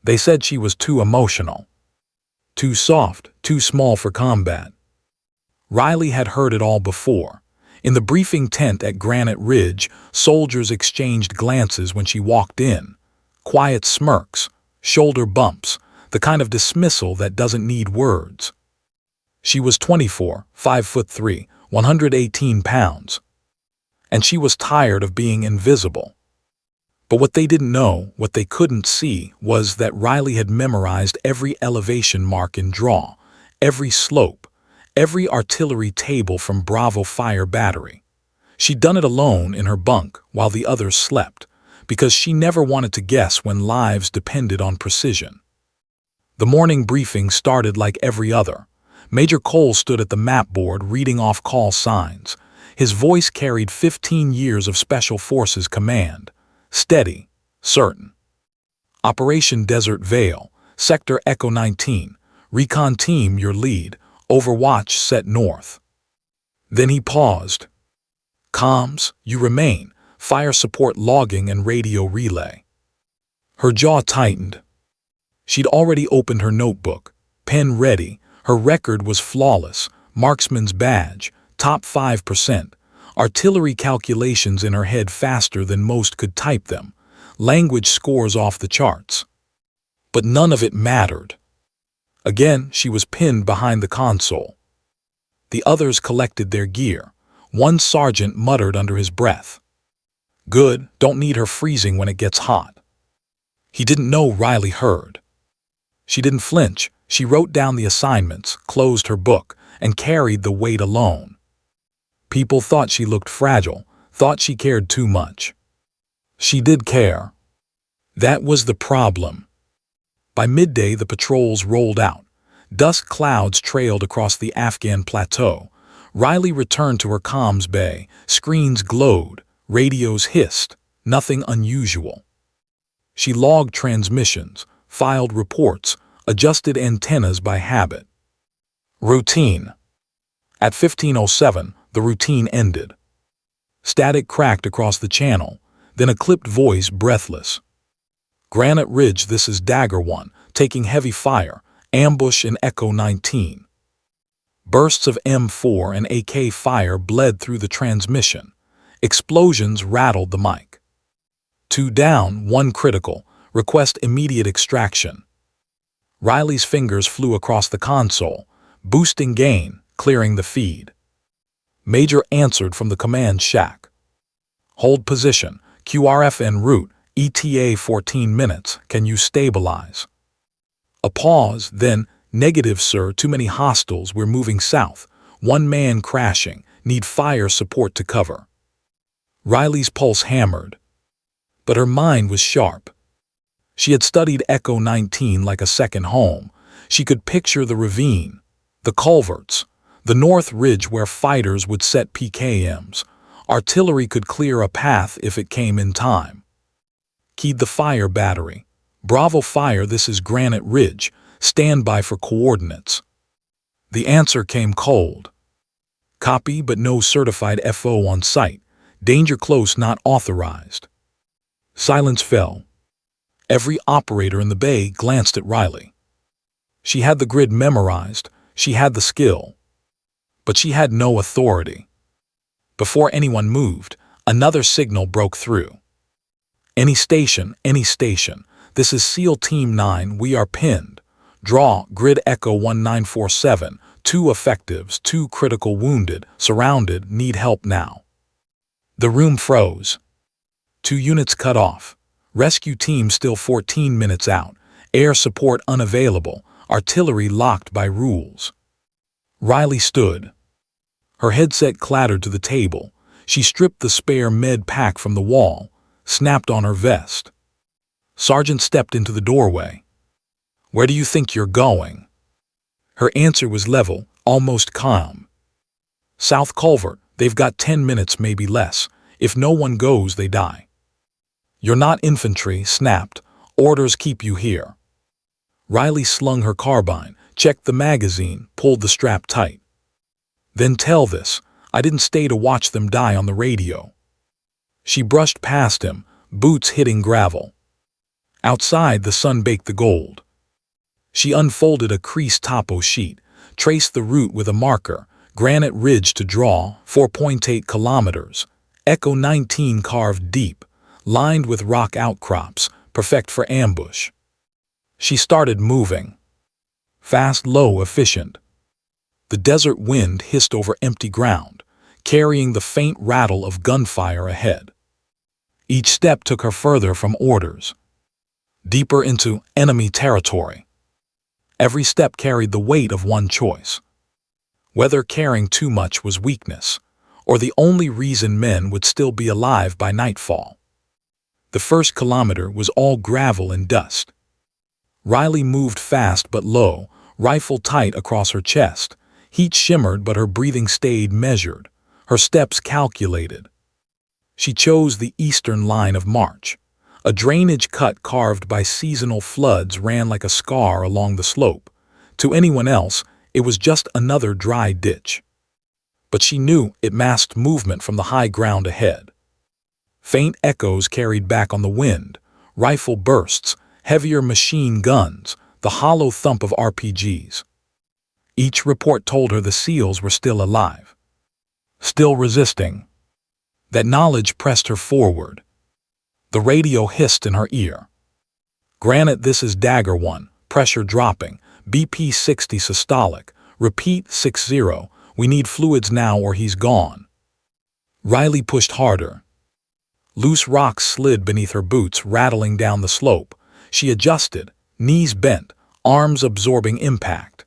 They said she was too emotional, too soft, too small for combat. Riley had heard it all before. In the briefing tent at Granite Ridge, soldiers exchanged glances when she walked in. Quiet smirks, shoulder bumps, the kind of dismissal that doesn't need words. She was 24, 5'3", 118 pounds. And she was tired of being invisible. But what they didn't know, what they couldn't see, was that Riley had memorized every elevation mark in draw, every slope, every artillery table from Bravo Fire Battery. She'd done it alone in her bunk while the others slept, because she never wanted to guess when lives depended on precision. The morning briefing started like every other. Major Cole stood at the map board reading off call signs. His voice carried 15 years of Special Forces command. Steady, certain. Operation Desert Vale, Sector Echo 19, Recon Team your lead, Overwatch set north. Then he paused. Comms, you remain, fire support logging and radio relay. Her jaw tightened. She'd already opened her notebook, pen ready. Her record was flawless, marksman's badge, top 5%, artillery calculations in her head faster than most could type them, language scores off the charts. But none of it mattered. Again, she was pinned behind the console. The others collected their gear. One sergeant muttered under his breath. Good, don't need her freezing when it gets hot. He didn't know Riley heard. She didn't flinch. She wrote down the assignments, closed her book, and carried the weight alone. People thought she looked fragile, thought she cared too much. She did care. That was the problem. By midday, the patrols rolled out. Dust clouds trailed across the Afghan plateau. Riley returned to her comms bay. Screens glowed, radios hissed, nothing unusual. She logged transmissions, filed reports, adjusted antennas by habit. Routine. At 15:07, the routine ended. Static cracked across the channel, then a clipped voice, breathless. Granite Ridge, this is Dagger 1, taking heavy fire, ambush in Echo 19. Bursts of M4 and AK fire bled through the transmission. Explosions rattled the mic. 2 down, 1 critical, request immediate extraction. Riley's fingers flew across the console, boosting gain, clearing the feed. Major answered from the command shack. Hold position, QRF en route, ETA 14 minutes, can you stabilize? A pause, then, negative sir, too many hostiles, we're moving south. 1 man crashing, need fire support to cover. Riley's pulse hammered. But her mind was sharp. She had studied Echo 19 like a second home. She could picture the ravine, the culverts, the north ridge where fighters would set PKMs. Artillery could clear a path if it came in time. Keyed the fire battery. Bravo Fire, this is Granite Ridge. Stand by for coordinates. The answer came cold. Copy, but no certified FO on site. Danger close, not authorized. Silence fell. Every operator in the bay glanced at Riley. She had the grid memorized. She had the skill. But she had no authority. Before anyone moved, another signal broke through. Any station, this is SEAL Team 9, we are pinned. Draw, Grid Echo 1947, 2 effectives, 2 critical wounded, surrounded, need help now. The room froze. 2 units cut off. Rescue team still 14 minutes out. Air support unavailable, artillery locked by rules. Riley stood. Her headset clattered to the table. She stripped the spare med pack from the wall, snapped on her vest. Sergeant stepped into the doorway. Where do you think you're going? Her answer was level, almost calm. South Culvert, they've got 10 minutes, maybe less. If no one goes, they die. You're not infantry, snapped. Orders keep you here. Riley slung her carbine, checked the magazine, pulled the strap tight. Then tell this, I didn't stay to watch them die on the radio. She brushed past him, boots hitting gravel. Outside, the sun baked the gold. She unfolded a creased topo sheet, traced the route with a marker, Granite Ridge to draw, 4.8 kilometers, Echo 19 carved deep, lined with rock outcrops, perfect for ambush. She started moving. Fast, low, efficient. The desert wind hissed over empty ground, carrying the faint rattle of gunfire ahead. Each step took her further from orders, deeper into enemy territory. Every step carried the weight of one choice. Whether caring too much was weakness, or the only reason men would still be alive by nightfall. The first kilometer was all gravel and dust. Riley moved fast but low, rifle tight across her chest. Heat shimmered but her breathing stayed measured, her steps calculated. She chose the eastern line of march. A drainage cut carved by seasonal floods ran like a scar along the slope. To anyone else, it was just another dry ditch. But she knew it masked movement from the high ground ahead. Faint echoes carried back on the wind, rifle bursts, heavier machine guns, the hollow thump of RPGs. Each report told her the SEALs were still alive, still resisting. That knowledge pressed her forward. The radio hissed in her ear. "Granite, this is Dagger 1, pressure dropping, BP 60 systolic, repeat 60, we need fluids now or he's gone." Riley pushed harder. Loose rocks slid beneath her boots, rattling down the slope. She adjusted, knees bent, arms absorbing impact.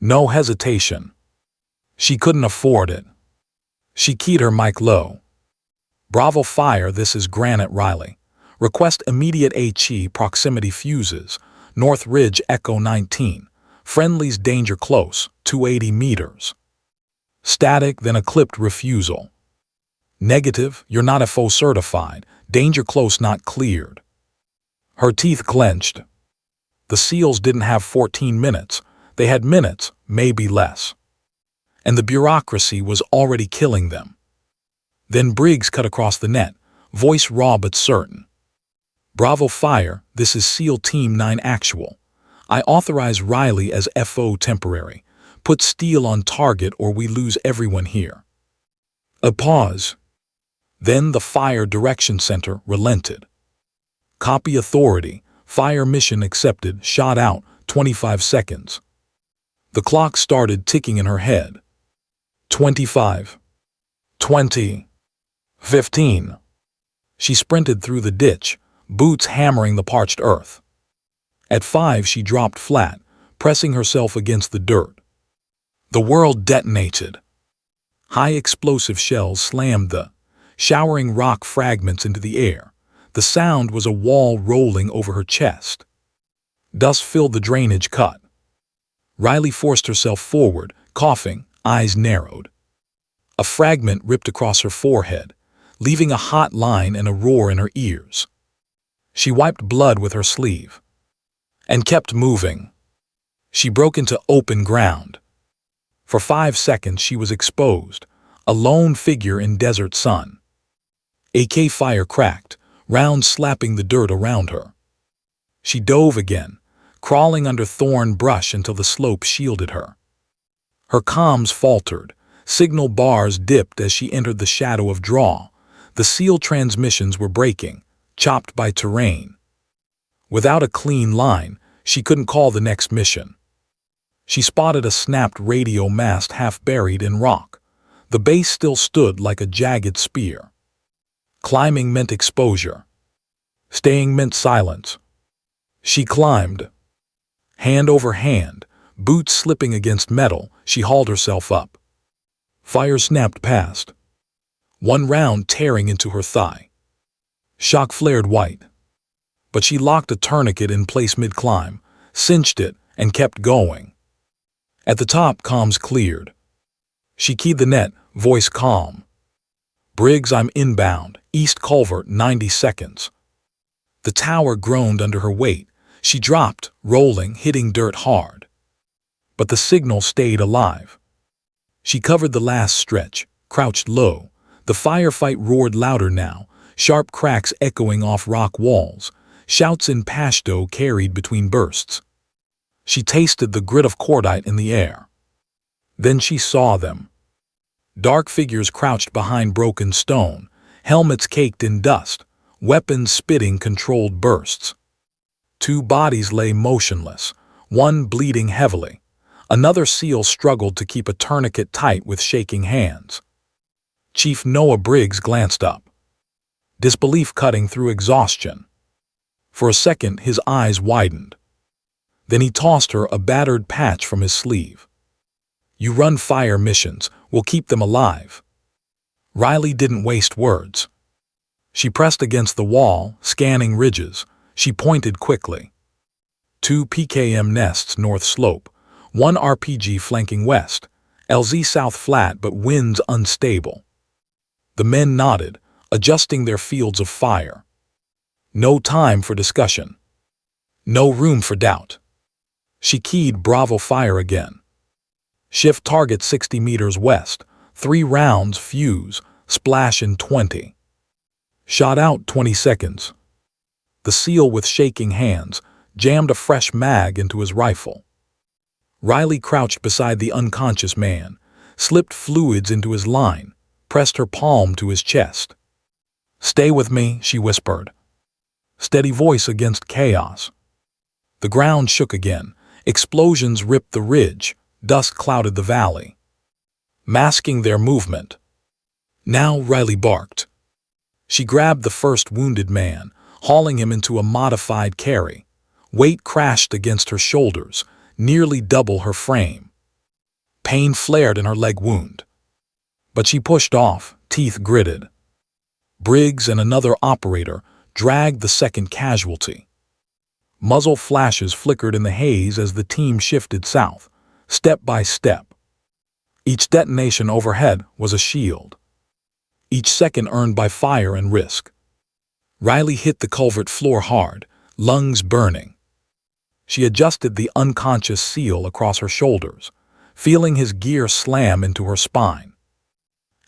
No hesitation. She couldn't afford it. She keyed her mic low. "Bravo Fire, this is Granite Riley. Request immediate HE proximity fuses. North Ridge Echo 19. Friendlies danger close, 280 meters." Static, then a clipped refusal. "Negative, you're not FO certified. Danger close not cleared." Her teeth clenched. The SEALs didn't have 14 minutes. They had minutes, maybe less. And the bureaucracy was already killing them. Then Briggs cut across the net, voice raw but certain. "Bravo Fire, this is SEAL Team 9 Actual. I authorize Riley as FO temporary. Put steel on target or we lose everyone here." A pause. Then the Fire Direction Center relented. "Copy authority. Fire mission accepted. Shot out. 25 seconds." The clock started ticking in her head. 25. 20. 15. She sprinted through the ditch, boots hammering the parched earth. At 5 she dropped flat, pressing herself against the dirt. The world detonated. High explosive shells slammed showering rock fragments into the air. The sound was a wall rolling over her chest. Dust filled the drainage cut. Riley forced herself forward, coughing, eyes narrowed. A fragment ripped across her forehead, leaving a hot line and a roar in her ears. She wiped blood with her sleeve. And kept moving. She broke into open ground. For 5 seconds she was exposed, a lone figure in desert sun. AK fire cracked, rounds slapping the dirt around her. She dove again, crawling under thorn brush until the slope shielded her. Her comms faltered, signal bars dipped as she entered the shadow of draw. The SEAL transmissions were breaking, chopped by terrain. Without a clean line, she couldn't call the next mission. She spotted a snapped radio mast half buried in rock. The base still stood like a jagged spear. Climbing meant exposure. Staying meant silence. She climbed. Hand over hand, boots slipping against metal, she hauled herself up. Fire snapped past. One round tearing into her thigh. Shock flared white. But she locked a tourniquet in place mid-climb, cinched it, and kept going. At the top, comms cleared. She keyed the net, voice calm. "Briggs, I'm inbound, East Culvert, 90 seconds. The tower groaned under her weight. She dropped, rolling, hitting dirt hard. But the signal stayed alive. She covered the last stretch, crouched low. The firefight roared louder now, sharp cracks echoing off rock walls. shouts in Pashto carried between bursts. She tasted the grit of cordite in the air. Then she saw them. Dark figures crouched behind broken stone, helmets caked in dust, weapons spitting controlled bursts. Two bodies lay motionless, one bleeding heavily. Another SEAL struggled to keep a tourniquet tight with shaking hands. Chief Noah Briggs glanced up, disbelief cutting through exhaustion. For a second, his eyes widened. Then he tossed her a battered patch from his sleeve. "You run fire missions, we'll keep them alive." Riley didn't waste words. She pressed against the wall, scanning ridges. She pointed quickly. 2 PKM nests north slope, 1 RPG flanking west, LZ south flat but winds unstable. The men nodded, adjusting their fields of fire. No time for discussion. No room for doubt. She keyed Bravo fire again. Shift target 60 meters west, 3 rounds fuse, splash in 20. Shot out 20 seconds. The SEAL with shaking hands jammed a fresh mag into his rifle. Riley crouched beside the unconscious man, slipped fluids into his line, pressed her palm to his chest. "Stay with me," she whispered. Steady voice against chaos. The ground shook again. Explosions ripped the ridge. Dust clouded the valley, masking their movement. Now Riley barked. She grabbed the first wounded man, hauling him into a modified carry. Weight crashed against her shoulders, nearly double her frame. Pain flared in her leg wound. But she pushed off, teeth gritted. Briggs and another operator dragged the second casualty. Muzzle flashes flickered in the haze as the team shifted south, step by step. Each detonation overhead was a shield. Each second earned by fire and risk. Riley hit the culvert floor hard, lungs burning. She adjusted the unconscious SEAL across her shoulders, feeling his gear slam into her spine.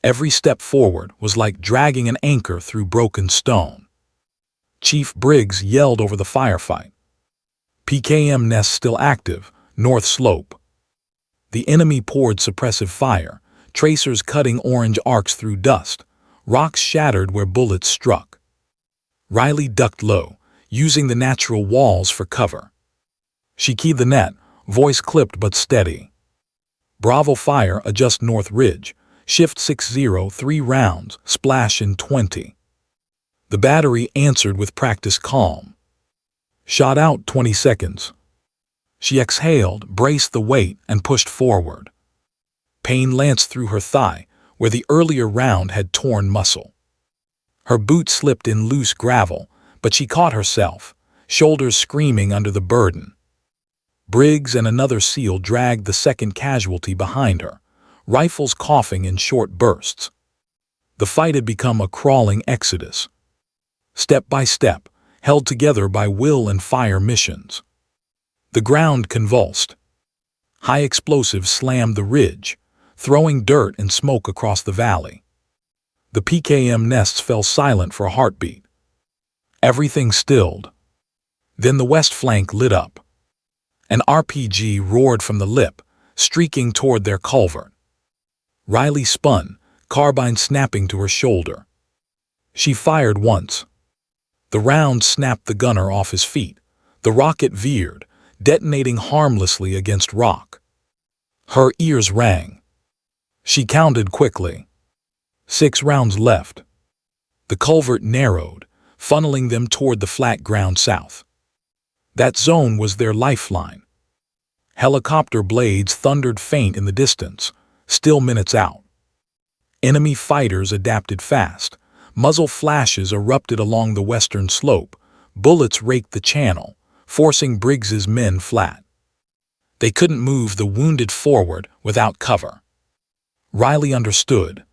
Every step forward was like dragging an anchor through broken stone. Chief Briggs yelled over the firefight. PKM nest still active, north slope. The enemy poured suppressive fire, tracers cutting orange arcs through dust, rocks shattered where bullets struck. Riley ducked low, using the natural walls for cover. She keyed the net, voice clipped but steady. Bravo fire adjust north ridge, shift 60, 3 rounds, splash in 20. The battery answered with practiced calm. Shot out 20 seconds. She exhaled, braced the weight, and pushed forward. Pain lanced through her thigh, where the earlier round had torn muscle. Her boot slipped in loose gravel, but she caught herself, shoulders screaming under the burden. Briggs and another SEAL dragged the second casualty behind her, rifles coughing in short bursts. The fight had become a crawling exodus. Step by step, held together by will and fire missions. The ground convulsed. High explosives slammed the ridge, throwing dirt and smoke across the valley. The PKM nests fell silent for a heartbeat. Everything stilled. Then the west flank lit up. An RPG roared from the lip, streaking toward their culvert. Riley spun, carbine snapping to her shoulder. She fired once. The round snapped the gunner off his feet. The rocket veered, detonating harmlessly against rock. Her ears rang. She counted quickly. 6 rounds left. The culvert narrowed, funneling them toward the flat ground south. That zone was their lifeline. Helicopter blades thundered faint in the distance, still minutes out. Enemy fighters adapted fast. Muzzle flashes erupted along the western slope. Bullets raked the channel, forcing Briggs's men flat. They couldn't move the wounded forward without cover. Riley understood.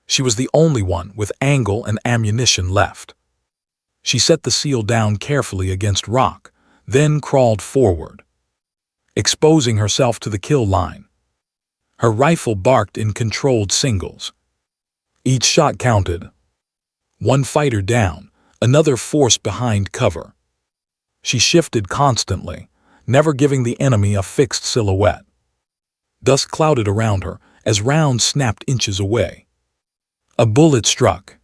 She was the only one with angle and ammunition left. She set the SEAL down carefully against rock, then crawled forward, exposing herself to the kill line. Her rifle barked in controlled singles. Each shot counted. One fighter down, another forced behind cover. She shifted constantly, never giving the enemy a fixed silhouette. Dust clouded around her as rounds snapped inches away. A bullet struck.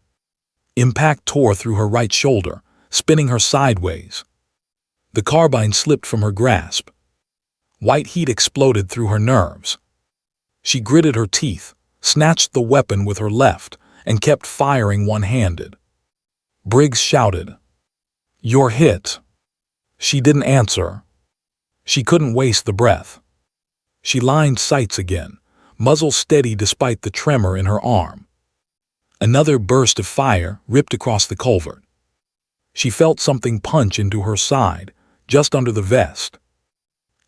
Impact tore through her right shoulder, spinning her sideways. The carbine slipped from her grasp. White heat exploded through her nerves. She gritted her teeth, snatched the weapon with her left, and kept firing one-handed. Briggs shouted, "You're hit." She didn't answer. She couldn't waste the breath. She lined sights again, muzzle steady despite the tremor in her arm. Another burst of fire ripped across the culvert. She felt something punch into her side, just under the vest.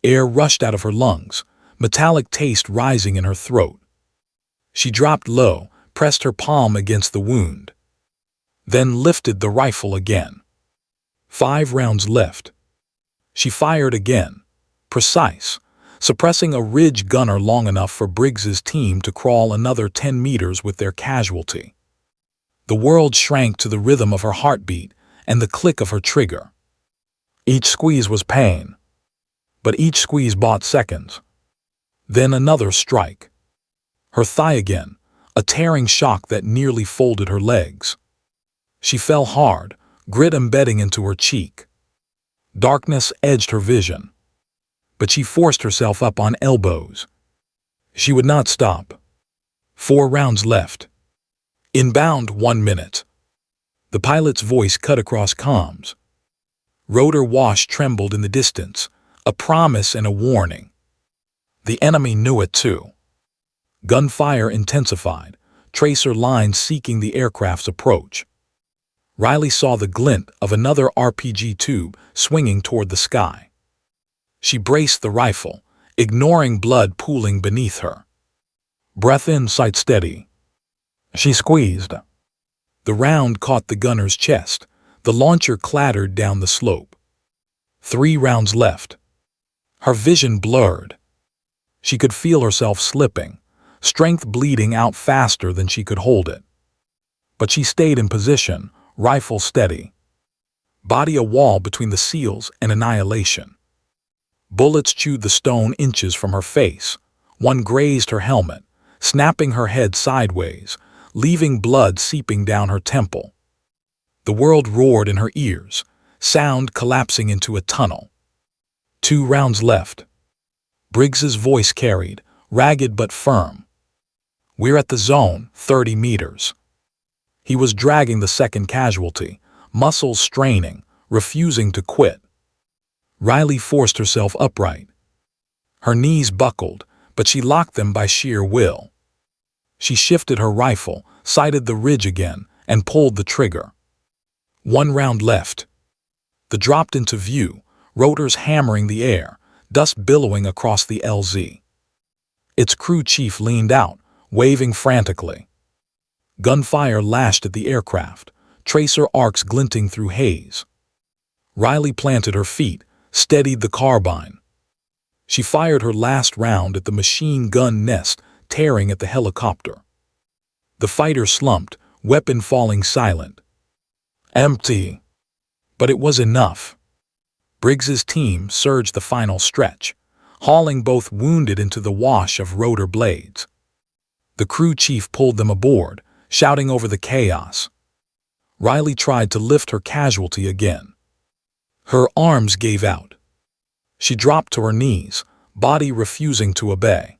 Air rushed out of her lungs, metallic taste rising in her throat. She dropped low, pressed her palm against the wound. Then lifted the rifle again. 5 rounds left. She fired again, precise, suppressing a ridge gunner long enough for Briggs's team to crawl another 10 meters with their casualty. The world shrank to the rhythm of her heartbeat and the click of her trigger. Each squeeze was pain, but each squeeze bought seconds. Then another strike. Her thigh again, a tearing shock that nearly folded her legs. She fell hard, grit embedding into her cheek. Darkness edged her vision, but she forced herself up on elbows. She would not stop. 4 rounds left. Inbound 1 minute. The pilot's voice cut across comms. Rotor wash trembled in the distance, a promise and a warning. The enemy knew it too. Gunfire intensified, tracer lines seeking the aircraft's approach. Riley saw the glint of another RPG tube swinging toward the sky. She braced the rifle, ignoring blood pooling beneath her. Breath in, sight steady. She squeezed. The round caught the gunner's chest. The launcher clattered down the slope. 3 rounds left. Her vision blurred. She could feel herself slipping, strength bleeding out faster than she could hold it. But she stayed in position, rifle steady. Body a wall between the seals and annihilation. Bullets chewed the stone inches from her face. One grazed her helmet, snapping her head sideways, leaving blood seeping down her temple. The world roared in her ears, sound collapsing into a tunnel. 2 rounds left. Briggs's voice carried, ragged but firm. We're at the zone, 30 meters. He was dragging the second casualty, muscles straining, refusing to quit. Riley forced herself upright. Her knees buckled, but she locked them by sheer will. She shifted her rifle, sighted the ridge again, and pulled the trigger. 1 round left. The dropped into view, rotors hammering the air, dust billowing across the LZ. Its crew chief leaned out, waving frantically. Gunfire lashed at the aircraft, tracer arcs glinting through haze. Riley planted her feet, steadied the carbine. She fired her last round at the machine gun nest tearing at the helicopter. The fighter slumped, weapon falling silent. Empty. But it was enough. Briggs's team surged the final stretch, hauling both wounded into the wash of rotor blades. The crew chief pulled them aboard, shouting over the chaos. Riley tried to lift her casualty again. Her arms gave out. She dropped to her knees, body refusing to obey.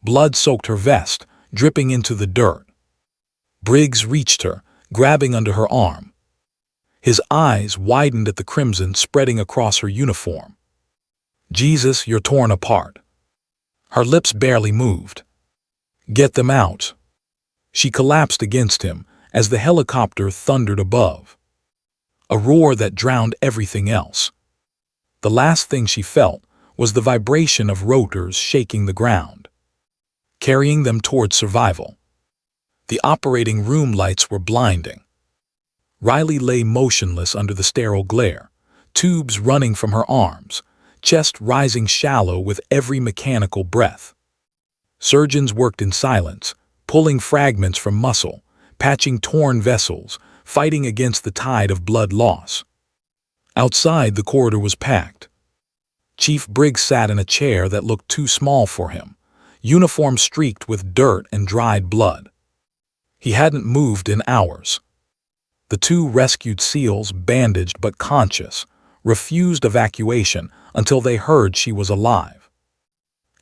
Blood soaked her vest, dripping into the dirt. Briggs reached her, grabbing under her arm. His eyes widened at the crimson spreading across her uniform. Jesus, you're torn apart. Her lips barely moved. Get them out. She collapsed against him as the helicopter thundered above. A roar that drowned everything else. The last thing she felt was the vibration of rotors shaking the ground, carrying them toward survival. The operating room lights were blinding. Riley lay motionless under the sterile glare, tubes running from her arms, chest rising shallow with every mechanical breath. Surgeons worked in silence, pulling fragments from muscle, patching torn vessels, fighting against the tide of blood loss. Outside, the corridor was packed. Chief Briggs sat in a chair that looked too small for him, uniform streaked with dirt and dried blood. He hadn't moved in hours. The two rescued SEALs, bandaged but conscious, refused evacuation until they heard she was alive.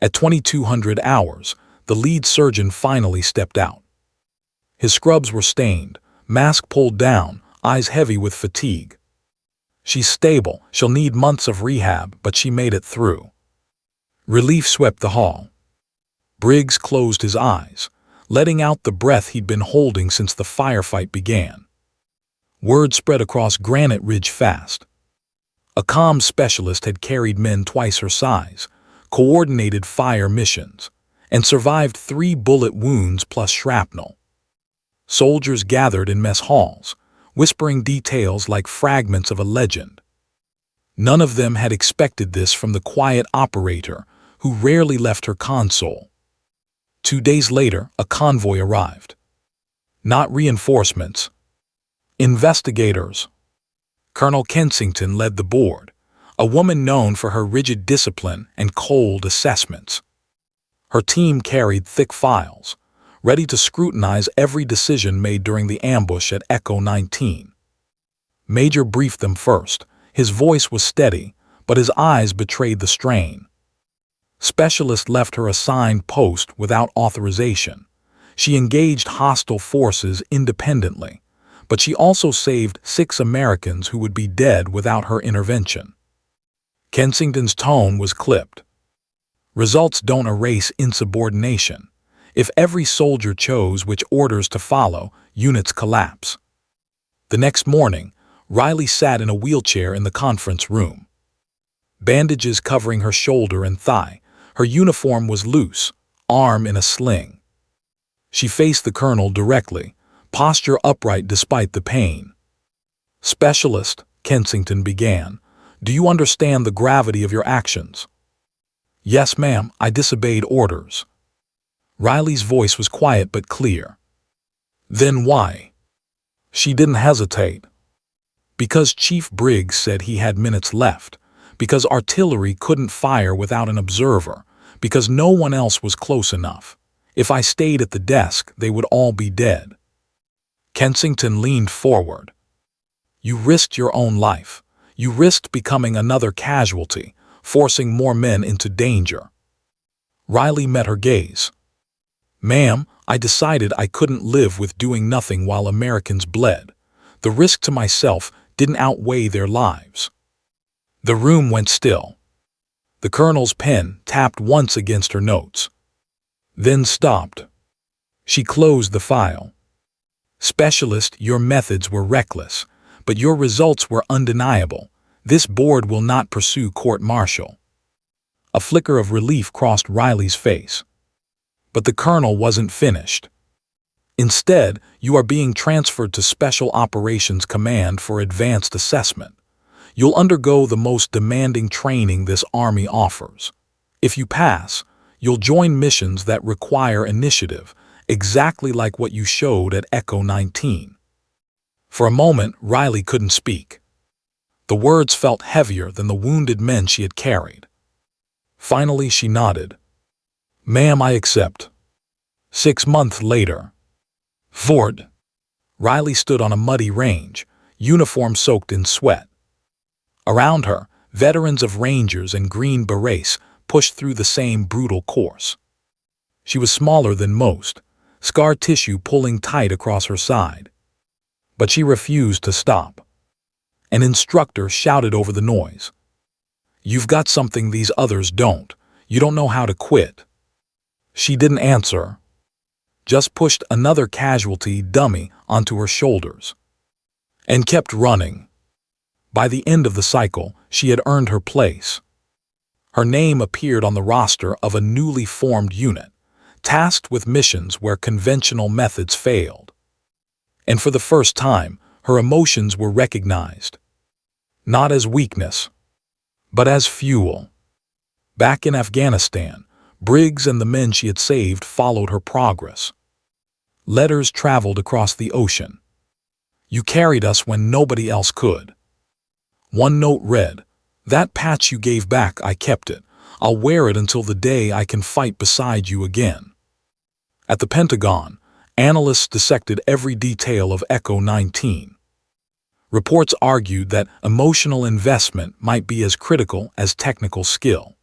At 2200 hours, the lead surgeon finally stepped out. His scrubs were stained, mask pulled down, eyes heavy with fatigue. She's stable, she'll need months of rehab, but she made it through. Relief swept the hall. Briggs closed his eyes, letting out the breath he'd been holding since the firefight began. Word spread across Granite Ridge fast. A comms specialist had carried men twice her size, coordinated fire missions, and survived 3 bullet wounds plus shrapnel. Soldiers gathered in mess halls, whispering details like fragments of a legend. None of them had expected this from the quiet operator who rarely left her console. 2 days later, a convoy arrived. Not reinforcements. Investigators. Colonel Kensington led the board, a woman known for her rigid discipline and cold assessments. Her team carried thick files, ready to scrutinize every decision made during the ambush at Echo 19. Major briefed them first. His voice was steady, but his eyes betrayed the strain. Specialist left her assigned post without authorization. She engaged hostile forces independently, but she also saved 6 Americans who would be dead without her intervention. Kensington's tone was clipped. Results don't erase insubordination. If every soldier chose which orders to follow, units collapse. The next morning, Riley sat in a wheelchair in the conference room. Bandages covering her shoulder and thigh, her uniform was loose, arm in a sling. She faced the colonel directly, posture upright despite the pain. "Specialist," Kensington began, "do you understand the gravity of your actions?" "Yes, ma'am, I disobeyed orders." Riley's voice was quiet but clear. "Then why?" She didn't hesitate. "Because Chief Briggs said he had minutes left, because artillery couldn't fire without an observer, because no one else was close enough. If I stayed at the desk, they would all be dead." Kensington leaned forward. "You risked your own life. You risked becoming another casualty, forcing more men into danger." Riley met her gaze. "Ma'am, I decided I couldn't live with doing nothing while Americans bled. The risk to myself didn't outweigh their lives." The room went still. The colonel's pen tapped once against her notes, then stopped. She closed the file. "Specialist, your methods were reckless, but your results were undeniable. This board will not pursue court-martial." A flicker of relief crossed Riley's face. But the colonel wasn't finished. "Instead, you are being transferred to Special Operations Command for advanced assessment. You'll undergo the most demanding training this army offers. If you pass, you'll join missions that require initiative, exactly like what you showed at Echo 19. For a moment, Riley couldn't speak. The words felt heavier than the wounded men she had carried. Finally, she nodded. "Ma'am, I accept." 6 months later. Ford. Riley stood on a muddy range, uniform soaked in sweat. Around her, veterans of Rangers and Green Berets pushed through the same brutal course. She was smaller than most, scar tissue pulling tight across her side. But she refused to stop. An instructor shouted over the noise. "You've got something these others don't. You don't know how to quit." She didn't answer, just pushed another casualty dummy onto her shoulders, and kept running. By the end of the cycle, she had earned her place. Her name appeared on the roster of a newly formed unit, tasked with missions where conventional methods failed. And for the first time, her emotions were recognized. Not as weakness, but as fuel. Back in Afghanistan, Briggs and the men she had saved followed her progress. Letters traveled across the ocean. "You carried us when nobody else could." One note read, "That patch you gave back, I kept it. I'll wear it until the day I can fight beside you again." At the Pentagon, analysts dissected every detail of Echo 19. Reports argued that emotional investment might be as critical as technical skill.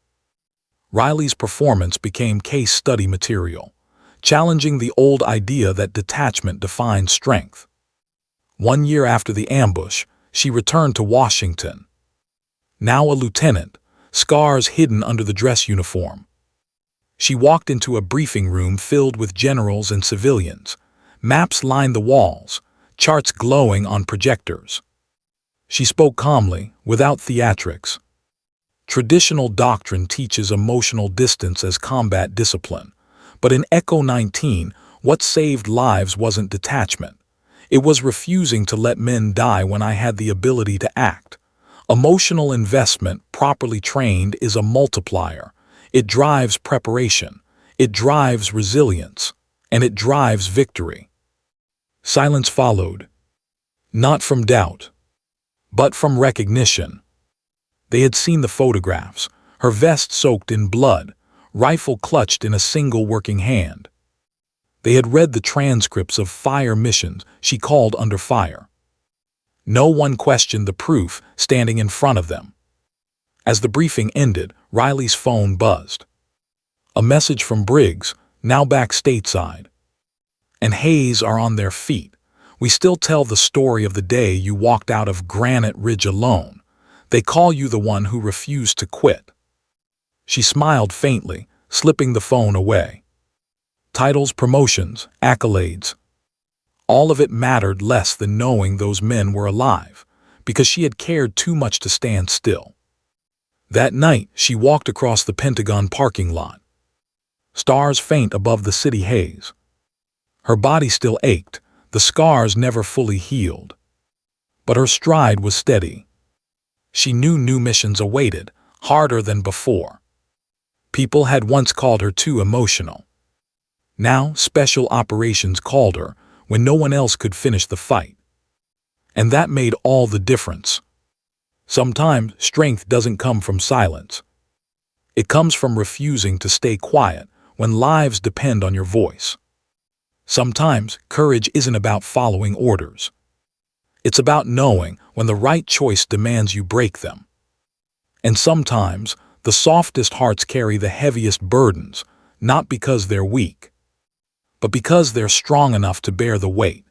Riley's performance became case study material, challenging the old idea that detachment defines strength. 1 year after the ambush, she returned to Washington. Now a lieutenant, scars hidden under the dress uniform. She walked into a briefing room filled with generals and civilians. Maps lined the walls, charts glowing on projectors. She spoke calmly, without theatrics. Traditional doctrine teaches emotional distance as combat discipline, but in Echo 19, what saved lives wasn't detachment. It was refusing to let men die when I had the ability to act. Emotional investment, properly trained, is a multiplier. It drives preparation, it drives resilience, and it drives victory. Silence followed, not from doubt, but from recognition. They had seen the photographs, her vest soaked in blood, rifle clutched in a single working hand. They had read the transcripts of fire missions she called under fire. No one questioned the proof standing in front of them. As the briefing ended, Riley's phone buzzed. A message from Briggs, now back stateside. "And Hayes are on their feet. We still tell the story of the day you walked out of Granite Ridge alone. They call you the one who refused to quit." She smiled faintly, slipping the phone away. Titles, promotions, accolades. All of it mattered less than knowing those men were alive, because she had cared too much to stand still. That night, she walked across the Pentagon parking lot. Stars faint above the city haze. Her body still ached, the scars never fully healed. But her stride was steady. She knew new missions awaited, harder than before. People had once called her too emotional. Now special operations called her when no one else could finish the fight. And that made all the difference. Sometimes strength doesn't come from silence. It comes from refusing to stay quiet when lives depend on your voice. Sometimes courage isn't about following orders. It's about knowing when the right choice demands you break them. And sometimes the softest hearts carry the heaviest burdens, not because they're weak, but because they're strong enough to bear the weight.